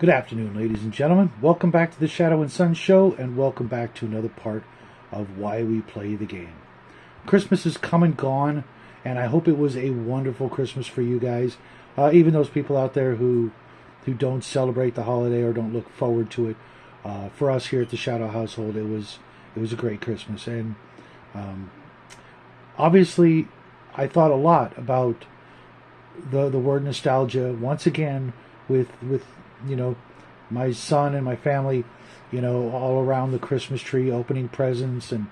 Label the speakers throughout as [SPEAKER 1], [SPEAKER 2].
[SPEAKER 1] Good afternoon, ladies and gentlemen. Welcome back to the Shadow and Son Show, and welcome back to another part of why we play the game. Christmas is come and gone, and I hope it was a wonderful Christmas for you guys. Even those people out there who don't celebrate the holiday or don't look forward to it. For us here at the Shadow household, it was a great Christmas, and obviously, I thought a lot about the word nostalgia once again with my son and my family, all around the Christmas tree, opening presents, and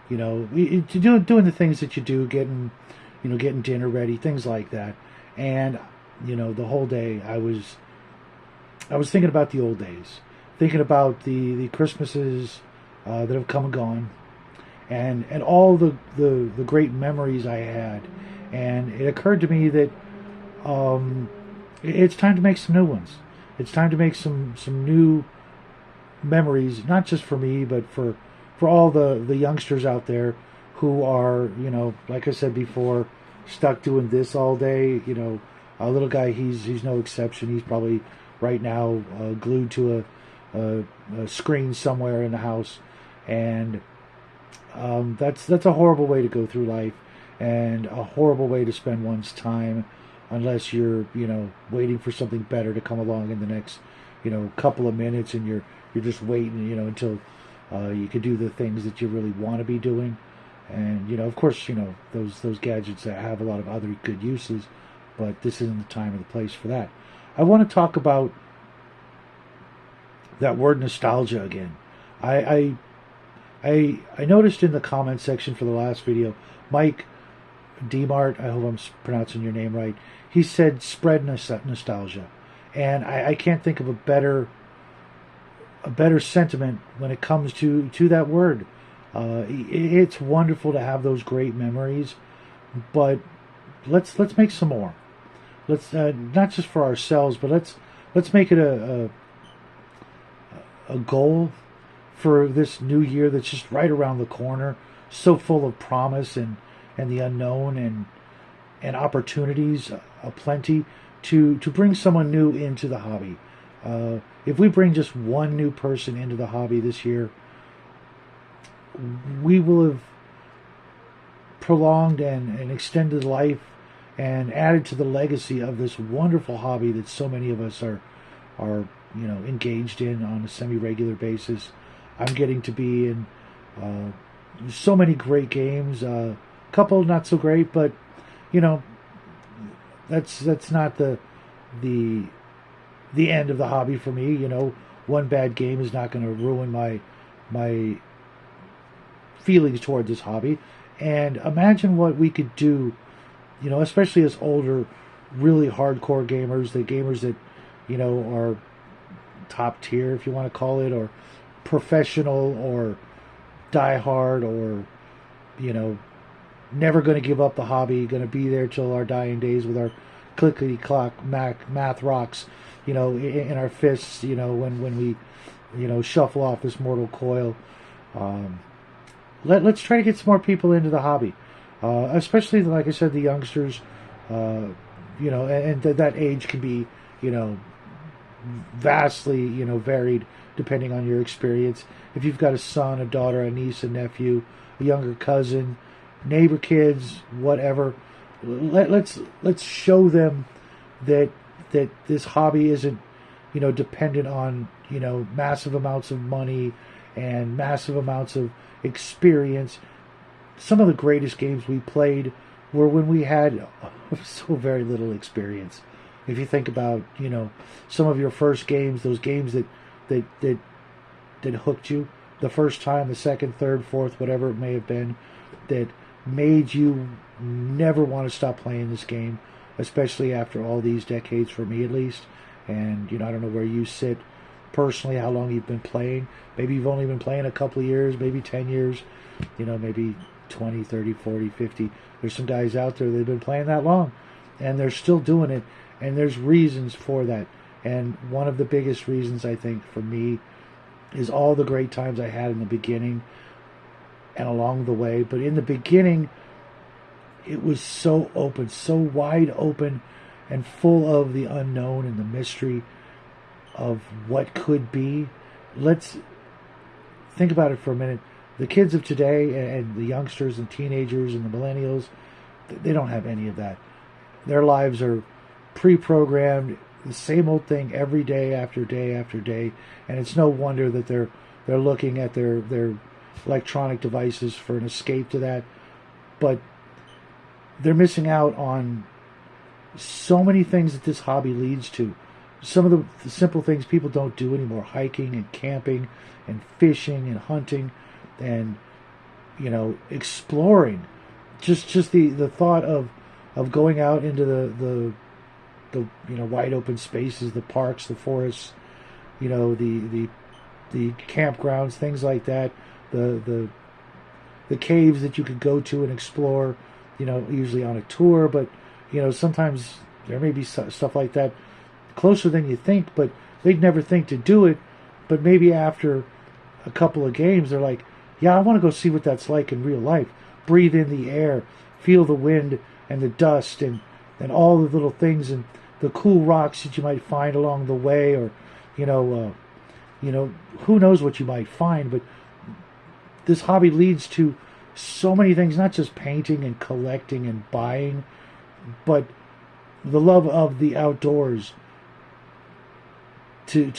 [SPEAKER 1] doing the things that you do, getting dinner ready, things like that. And the whole day I was thinking about the old days, thinking about the Christmases that have come and gone, and all the great memories I had. And it occurred to me that it's time to make some new ones. It's time to make some new memories, not just for me, but for all the youngsters out there who are, like I said before, stuck doing this all day. A little guy, he's no exception. He's probably right now glued to a screen somewhere in the house, and that's a horrible way to go through life, and a horrible way to spend one's time, unless you're waiting for something better to come along in the next couple of minutes, and you're just waiting until you can do the things that you really want to be doing. And of course, those gadgets that have a lot of other good uses, but this isn't the time or the place for that. I want to talk about that word nostalgia again. I noticed in the comment section for the last video, Mike Dmart, I hope I'm pronouncing your name right, he said spread nostalgia. And I can't think of a better sentiment when it comes to that word. It's wonderful to have those great memories, but let's make some more. Let's not just for ourselves, but let's make it a goal for this new year that's just right around the corner, so full of promise and the unknown and opportunities aplenty to bring someone new into the hobby. If we bring just one new person into the hobby this year, we will have prolonged and extended life and added to the legacy of this wonderful hobby that so many of us are engaged in on a semi-regular basis. I'm getting to be in so many great games. Couple not so great, but that's not the end of the hobby for me. One bad game is not going to ruin my feelings toward this hobby. And imagine what we could do, especially as older, really hardcore gamers, the gamers that are top tier, if you want to call it, or professional, or diehard, or never going to give up the hobby, going to be there till our dying days with our clickety clock math rocks, in our fists, when we shuffle off this mortal coil. Let's try to get some more people into the hobby, especially, like I said, the youngsters. And that age can be vastly varied depending on your experience. If you've got a son, a daughter, a niece, a nephew, a younger cousin, neighbor kids, whatever, let's show them that this hobby isn't dependent on massive amounts of money and massive amounts of experience. Some of the greatest games we played were when we had so very little experience. If you think about some of your first games, those games that hooked you the first time, the second, third, fourth, whatever it may have been, that made you never want to stop playing this game, especially after all these decades, for me at least. And I don't know where you sit personally, how long you've been playing. Maybe you've only been playing a couple of years, maybe 10 years, maybe 20, 30, 40, 50. There's some guys out there that have been playing that long, and they're still doing it, and there's reasons for that. And one of the biggest reasons, I think, for me is all the great times I had in the beginning and along the way. But in the beginning, it was so open, so wide open, and full of the unknown and the mystery. of what could be. Let's think about it for a minute. The kids of today and the youngsters and teenagers and the millennials, they don't have any of that. Their lives are pre-programmed, the same old thing every day after day after day, and it's no wonder that they're looking at their electronic devices for an escape to that. But they're missing out on so many things that this hobby leads to. Some of the simple things people don't do anymore: hiking and camping and fishing and hunting and exploring. Just the thought of going out into the wide open spaces, the parks, the forests, the campgrounds, things like that, the caves that you could go to and explore, usually on a tour, but sometimes there may be stuff like that closer than you think, but they'd never think to do it. But maybe after a couple of games, they're like, yeah, I want to go see what that's like in real life. Breathe in the air, feel the wind and the dust and all the little things and the cool rocks that you might find along the way, or who knows what you might find. But this hobby leads to so many things, not just painting and collecting and buying, but the love of the outdoors, to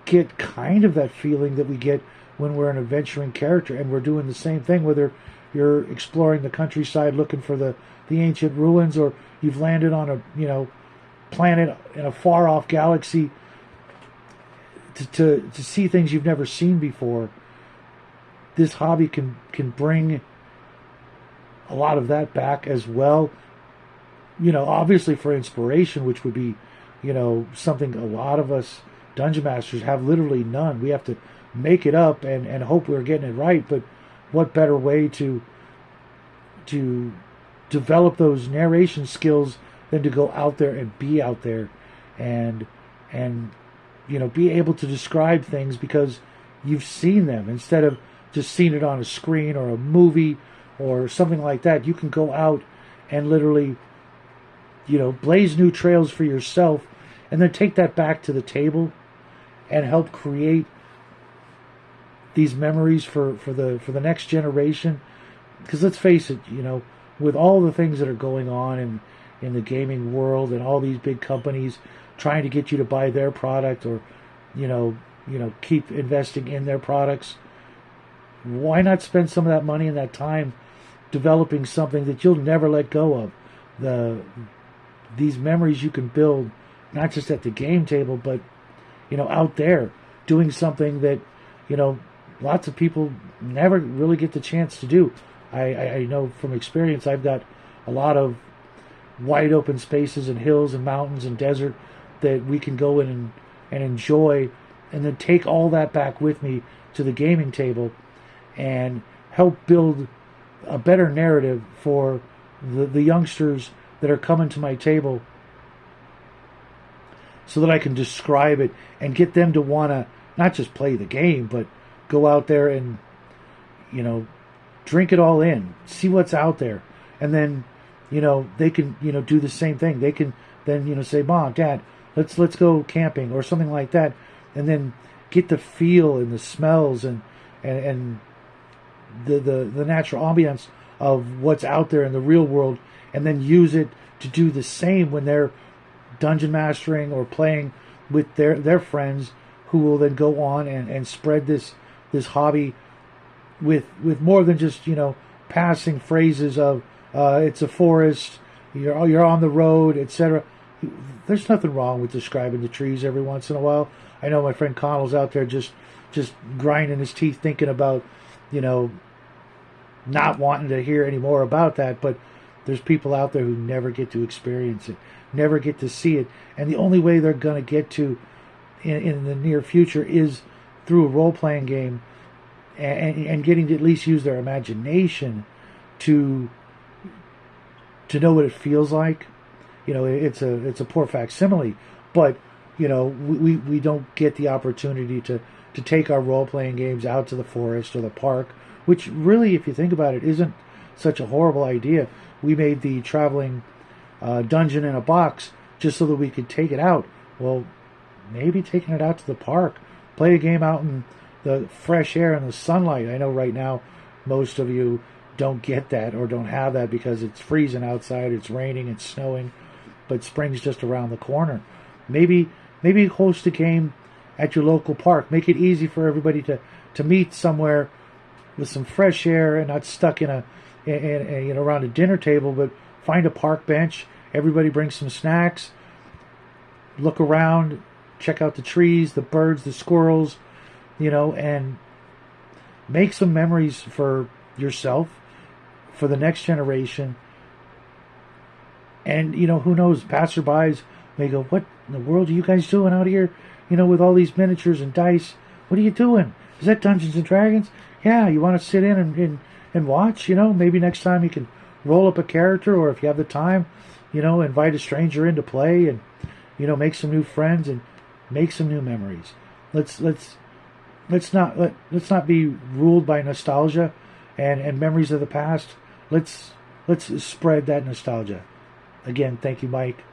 [SPEAKER 1] get kind of that feeling that we get when we're an adventuring character and we're doing the same thing, whether you're exploring the countryside looking for the ancient ruins, or you've landed on a planet in a far off galaxy to see things you've never seen before. This hobby can bring a lot of that back as well. Obviously for inspiration, which would be something a lot of us dungeon masters have literally none. We have to make it up and hope we're getting it right. But what better way to develop those narration skills than to go out there and be out there and be able to describe things because you've seen them, instead of just seeing it on a screen or a movie or something like that. You can go out and literally blaze new trails for yourself, and then take that back to the table and help create these memories for the next generation. Because let's face it, with all the things that are going on in the gaming world and all these big companies trying to get you to buy their product or keep investing in their products, why not spend some of that money and that time developing something that you'll never let go of? These memories you can build not just at the game table, but out there doing something that lots of people never really get the chance to do. I know from experience, I've got a lot of wide open spaces and hills and mountains and desert that we can go in and enjoy, and then take all that back with me to the gaming table and help build a better narrative for the youngsters that are coming to my table, so that I can describe it and get them to want to not just play the game, but go out there and drink it all in, see what's out there, and then they can do the same thing. They can then say, Mom, Dad, let's go camping or something like that, and then get the feel and the smells and the natural ambience of what's out there in the real world, and then use it to do the same when they're dungeon mastering or playing with their friends, who will then go on and spread this hobby with more than just passing phrases of it's a forest, you're on the road, etc. There's nothing wrong with describing the trees every once in a while. I know my friend Connell's out there just grinding his teeth thinking about not wanting to hear any more about that, but there's people out there who never get to experience it, never get to see it, and the only way they're going to get to in the near future is through a role-playing game and getting to at least use their imagination to know what it feels like. It's a poor facsimile, but we don't get the opportunity to take our role-playing games out to the forest or the park, which really, if you think about it, isn't such a horrible idea. We made the traveling dungeon in a box just so that we could take it out. Well, maybe taking it out to the park. Play a game out in the fresh air and the sunlight. I know right now most of you don't get that or don't have that because it's freezing outside, it's raining, it's snowing, but spring's just around the corner. Maybe host a game at your local park. Make it easy for everybody to meet somewhere with some fresh air and not stuck in around a dinner table, but find a park bench. Everybody bring some snacks. Look around, check out the trees, the birds, the squirrels, and make some memories for yourself, for the next generation. And, who knows, passerbys may go, what in the world are you guys doing out here, with all these miniatures and dice? What are you doing? Is that Dungeons and Dragons? Yeah, you want to sit in and watch? Maybe next time you can roll up a character, or if you have the time, invite a stranger in to play and, make some new friends and make some new memories. Let's not be ruled by nostalgia and memories of the past. Let's spread that nostalgia. Again, thank you, Mike.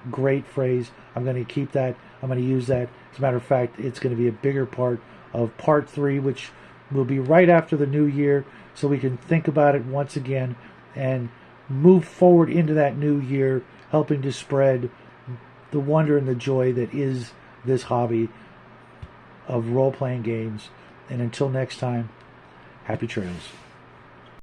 [SPEAKER 1] Great phrase. I'm going to keep that. I'm going to use that. As a matter of fact, it's going to be a bigger part of part 3, which will be right after the new year, so we can think about it once again and move forward into that new year, helping to spread the wonder and the joy that is this hobby of role-playing games. And until next time, happy trails.